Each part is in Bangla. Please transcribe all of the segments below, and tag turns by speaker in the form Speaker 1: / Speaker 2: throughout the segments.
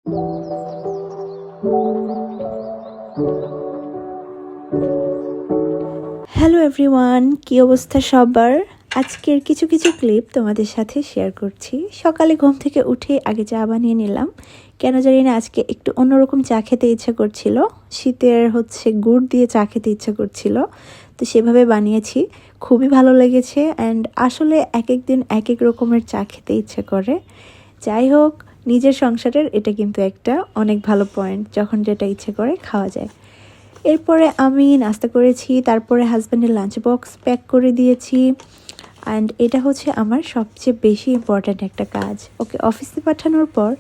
Speaker 1: হ্যালো এভরিওয়ান, কি অবস্থা সবার? আজকের কিছু কিছু ক্লিপ তোমাদের সাথে শেয়ার করছি। সকালে ঘুম থেকে উঠে আগে চা বানিয়ে নিলাম। কেন জানি না আজকে একটু অন্যরকম চা খেতে ইচ্ছা করছিল। শীতের গুড় দিয়ে চা খেতে ইচ্ছা করছিল, তো সেভাবে বানিয়েছি। খুবই ভালো লেগেছে। অ্যান্ড আসলে এক এক দিন এক এক রকমের চা খেতে ইচ্ছা করে। যাই হোক, নিজের সংসারের এটা কিন্তু একটা অনেক ভালো পয়েন্ট, যখন যেটা ইচ্ছে করে খাওয়া যায়। এরপরে আমি নাস্তা করেছি, তারপরে হাজব্যান্ডের লাঞ্চ বক্স প্যাক করে দিয়েছি। অ্যান্ড এটা হচ্ছে আমার সবচেয়ে বেশি ইম্পর্ট্যান্ট একটা কাজ। ওকে অফিসে পাঠানোর পর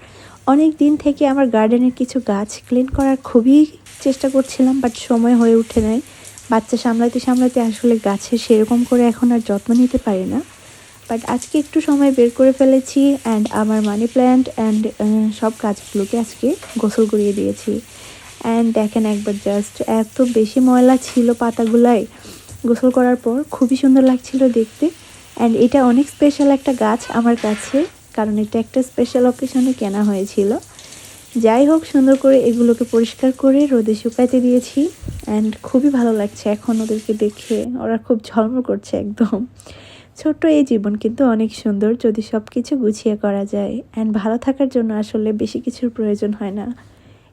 Speaker 1: অনেক দিন থেকে আমার গার্ডেনের কিছু গাছ ক্লিন করার খুবই চেষ্টা করছিলাম, বাট সময় হয়ে ওঠে নাই। বাচ্চা সামলাতে সামলাতে আসলে গাছের সেরকম করে এখন আর যত্ন নিতে পারি না। বাট আজকে একটু সময় বের করে ফেলেছি অ্যান্ড আমার মানি প্ল্যান্ট অ্যান্ড সব গাছগুলোকে আজকে গোসল করিয়ে দিয়েছি। অ্যান্ড দেখেন একবার, জাস্ট এত বেশি ময়লা ছিল পাতাগুলায়। গোসল করার পর খুবই সুন্দর লাগছিল দেখতে। অ্যান্ড এটা অনেক স্পেশাল একটা গাছ আমার কাছে, কারণ এটা একটা স্পেশাল অকেশনে কেনা হয়েছিল। যাই হোক, সুন্দর করে এগুলোকে পরিষ্কার করে রোদে শুকাইতে দিয়েছি। অ্যান্ড খুবই ভালো লাগছে এখন ওদেরকে দেখে, ওরা খুব ঝলমল করছে একদম। ছোট্ট এই জীবন কিন্তু অনেক সুন্দর যদি সব কিছু গুছিয়ে করা যায়। অ্যান্ড ভালো থাকার জন্য আসলে বেশি কিছুর প্রয়োজন হয় না।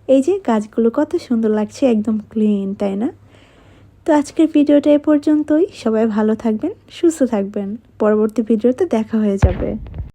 Speaker 1: এই যে গাছগুলো কত সুন্দর লাগছে, একদম ক্লিন, তাই না? তো আজকের ভিডিওটা এ পর্যন্তই। সবাই ভালো থাকবেন, সুস্থ থাকবেন। পরবর্তী ভিডিওতে দেখা হয়ে যাবে।